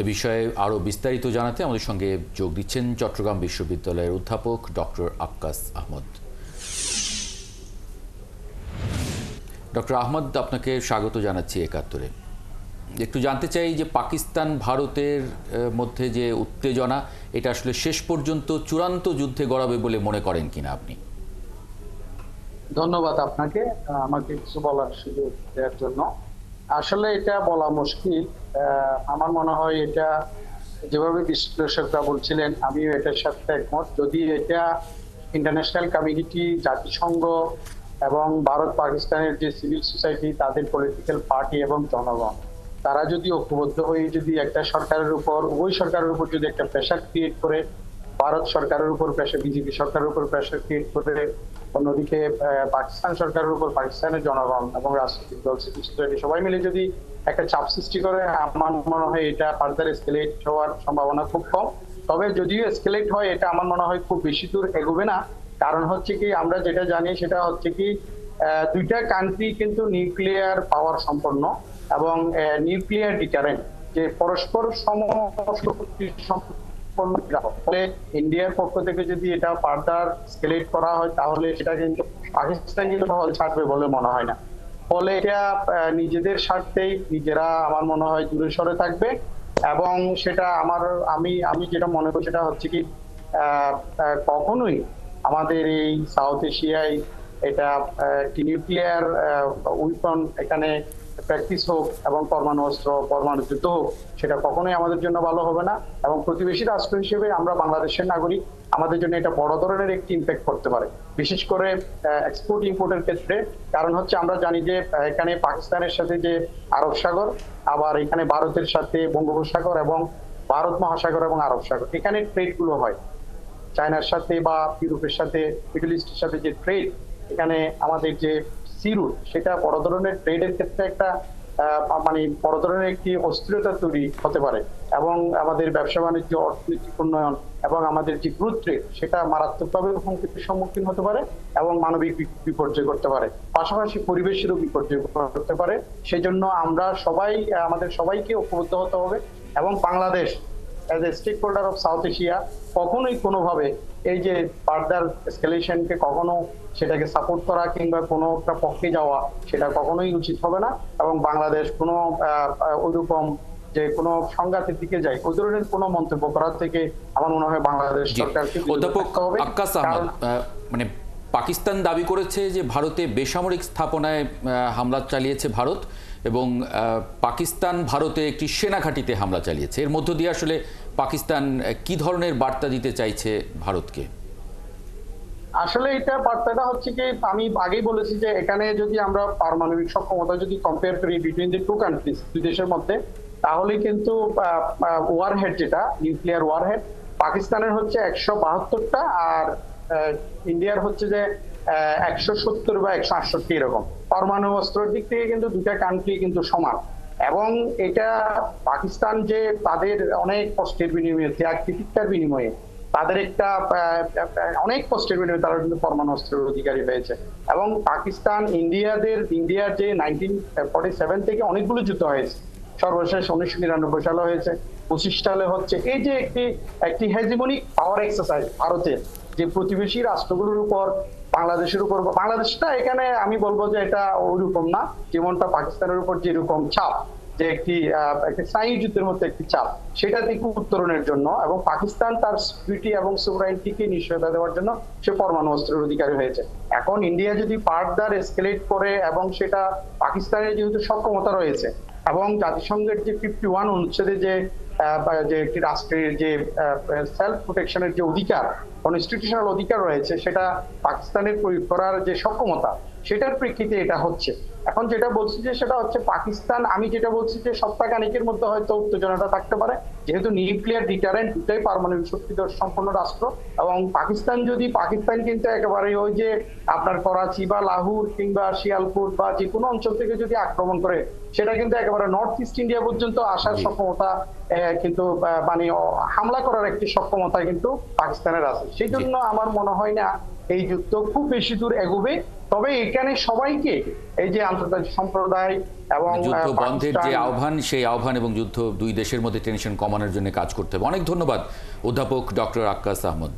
এ বিষয়ে আরও বিস্তারিত জানাতে আমাদের সঙ্গে যোগ দিচ্ছেন চট্টগ্রাম বিশ্ববিদ্যালয়ের অধ্যাপক ডক্টর আক্কাস আহমদ। ডক্টর আহমদ, আপনাকে স্বাগত জানাচ্ছি একাত্তরে। একটু জানতে চাই যে পাকিস্তান ভারতের মধ্যে যে উত্তেজনা, এটা আসলে শেষ পর্যন্ত চূড়ান্ত যুদ্ধে গড়াবে বলে মনে করেন কিনা আপনি? ধন্যবাদ আপনাকে আমাকে কিছু বলার সুযোগ দেওয়ার জন্য। আসলে এটা বলা মুশকিল। আমার মনে হয় এটা যেভাবে বিশ্লেষকরা বলছিলেন, আমিও এটার সাথে একমত। যদি এটা ইন্টারন্যাশনাল কমিউনিটি, জাতিসংঘ এবং ভারত পাকিস্তানের যে সিভিল সোসাইটি, তাদের পলিটিক্যাল পার্টি এবং জনগণ, তারা যদি ঐক্যবদ্ধ হয়ে যদি একটা সরকারের উপর, উভয় সরকারের উপর যদি একটা প্রেশার ক্রিয়েট করে, ভারত সরকারের উপর প্রেশার, বিজেপি সরকারের উপর প্রেশার ক্রিয়েট করে, অন্যদিকে পাকিস্তান সরকারের উপর পাকিস্তানের জনগণ এবং রাজনৈতিক দল, সিভিল সোসাইটি সবাই মিলে যদি একটা চাপ সৃষ্টি করে, আমার মনে হয় এটা ফার্দার এসকেলেট হওয়ার সম্ভাবনা খুব কম। তবে যদিও এসকেলেট হয়, এটা আমার মনে হয় খুব বেশি দূর এগোবে না। কারণ হচ্ছে কি, আমরা যেটা জানি সেটা হচ্ছে কি, দুইটা কান্ট্রি কিন্তু নিউক্লিয়ার পাওয়ার সম্পন্ন এবং নিউক্লিয়ার ডিটারেন্ট, যে পরস্পর ফলে ইন্ডিয়ার পক্ষ থেকে যদি এটা ফার্দার স্কেলেট করা হয়, তাহলে সেটা কিন্তু পাকিস্তান কিন্তু হল ছাড়বে বলে মনে হয় না। ফলে এটা নিজেদের স্বার্থেই নিজেরা আমার মনে হয় দূরে সরে থাকবে। এবং সেটা আমি আমি যেটা মনে করি সেটা হচ্ছে কি, কখনোই আমাদের এই সাউথ এশিয়ায় এটা একটি নিউক্লিয়ার উইপন এখানে প্র্যাকটিস হোক এবং পরমাণু অস্ত্র, পরমাণু যুদ্ধ হোক, সেটা কখনোই আমাদের জন্য ভালো হবে না। এবং প্রতিবেশী রাষ্ট্র হিসেবে আমরা বাংলাদেশের নাগরিক, আমাদের জন্য এটা বড় ধরনের একটি ইম্প্যাক্ট করতে পারে, বিশেষ করে এক্সপোর্ট ইম্পোর্টের ক্ষেত্রে। কারণ হচ্ছে আমরা জানি যে এখানে পাকিস্তানের সাথে যে আরব সাগর, আবার এখানে ভারতের সাথে বঙ্গোপসাগর এবং ভারত মহাসাগর এবং আরব সাগর, এখানে ট্রেড গুলো হয় চায়নার সাথে বা ইউরোপের সাথে, মিডল ইস্টের সাথে যে ট্রেড, এখানে আমাদের যে সি রুট, সেটা বড় ধরনের ট্রেডের ক্ষেত্রে একটা মানে বড় ধরনের একটি অস্থিরতা তৈরি হতে পারে। এবং আমাদের ব্যবসা বাণিজ্য, অর্থনৈতিক উন্নয়ন এবং আমাদের যে গ্রোথ রেট, সেটা মারাত্মকভাবে হুমকির সম্মুখীন হতে পারে এবং মানবিক বিপর্যয় করতে পারে, পাশাপাশি পরিবেশেরও বিপর্যয় করতে পারে। সেই জন্য আমরা সবাই, আমাদের সবাইকে ঐক্যবদ্ধ হতে হবে। এবং Bangladesh as a stakeholder of South Asia কখনোই কোনোভাবে এই যে ফার্দার এসকেলেশনকে কখনো সেটাকে সাপোর্ট করা কিংবা কোনো একটা পক্ষে যাওয়া, সেটা কখনোই উচিত হবে না। এবং বাংলাদেশ কোনো ওইরকম যে কোনো সংঘাতের দিকে যায়, ওই ধরনের কোনো মন্তব্য করার থেকে আমার মনে হয় বাংলাদেশ সরকারকে অধ্যাপক আক্কাস আহমদ, মানে পাকিস্তান দাবি করেছে যে ভারতে বেসামরিক স্থাপনায় হামলা চালিয়েছে ভারত, এবং পাকিস্তান ভারতে একটি সেনা ঘাঁটিতে হামলা চালিয়েছে। এর মধ্য দিয়ে আসলে পাকিস্তান কি ধরনের বার্তা দিতে চাইছে ভারতকে? আসলে এটা বার্তাটা হচ্ছে কি, আমি আগেই বলেছি যে এখানে যদি আমরা পারমাণবিক সক্ষমতা যদি কম্পেয়ার করি বিটুইন দি টু কান্ট্রিজ, দুই দেশের মধ্যে, তাহলে কিন্তু ওয়ারহেড, যেটা নিউক্লিয়ার ওয়ারহেড, পাকিস্তানের হচ্ছে 172টা, আর ইন্ডিয়ার হচ্ছে যে 170 বা 168 এরকম। পরমাণু অস্ত্রের দিক থেকে কিন্তু দুটা কান্ট্রি কিন্তু সমান। এবং এটা পাকিস্তান যে তাদের অনেক কষ্টের বিনিময়ে, ত্যাগ তিতিক্ষার বিনিময়ে, তাদের একটা অনেক কষ্টের বিনিময়ে তারা কিন্তু পরমাণু অস্ত্রের অধিকারী হয়েছে। এবং পাকিস্তান ইন্ডিয়ার যে 1947 থেকে অনেকগুলো যুদ্ধ হয়েছে, সর্বশেষ 1999 সালে হয়েছে, 25 সালে হচ্ছে। এই যে একটি হেজিমনিক পাওয়ার এক্সারসাইজ ভারতের, যে প্রতিবেশী রাষ্ট্রগুলোর উপর, বাংলাদেশের উপর, বাংলাদেশটা এখানে আমি বলবো যে এটা ওইরকম না, যেমনটা পাকিস্তানের উপর যেরকম চাপ, যে একটি স্নায়ু যুদ্ধের মধ্যে একটি চাপ, সেটা থেকে উত্তরণের জন্য এবং পাকিস্তান তার সিকিউরিটি এবং সোভরাইনিটিকে নিশ্চয়তা দেওয়ার জন্য সে পরমাণু অস্ত্রের অধিকারী হয়েছে। এখন ইন্ডিয়া যদি ফার্দার এসকেলেট করে, এবং সেটা পাকিস্তানের যেহেতু সক্ষমতা রয়েছে এবং জাতিসংঘের যে 51 অনুচ্ছেদে যে একটি রাষ্ট্রের যে সেলফ প্রোটেকশনের যে অধিকার, কনস্টিটিউশনাল অধিকার রয়েছে, সেটা পাকিস্তানের প্রয়োগ করার যে সক্ষমতা, সেটার প্রেক্ষিতে এটা হচ্ছে। এখন যেটা বলছি যে সেটা হচ্ছে পাকিস্তান, আমি যেটা বলছি যে সপ্তাহখানেকের মধ্যে হয়তো উত্তেজনাটা থাকতে পারে, যেহেতু নিউক্লিয়ার ডিটারেন্ট, দুটাই পারমাণবিক শক্তি সম্পন্ন রাষ্ট্র। এবং পাকিস্তান কিন্তু একেবারে ওই যে আপনার করাচি বা লাহোর কিংবা শিয়ালকোট বা যে কোনো অঞ্চল থেকে যদি আক্রমণ করে, সেটা কিন্তু একেবারে নর্থ ইস্ট ইন্ডিয়া পর্যন্ত আসার সক্ষমতা, কিন্তু মানে হামলা করার একটি সক্ষমতা কিন্তু পাকিস্তানের আছে। সেই জন্য আমার মনে হয় না এই যুদ্ধ খুব বেশি দূর এগোবে। তবে এখানে সবাইকে এই যে আন্তর্জাতিক সম্প্রদায় এবং যুদ্ধ বন্ধের যে পাকিস্তান আহ্বান, সেই আহ্বান এবং যুদ্ধ দুই দেশের মধ্যে টেনশন কমানোর জন্য কাজ করতে হবে। অনেক ধন্যবাদ অধ্যাপক ডক্টর আক্কাস আহমদ।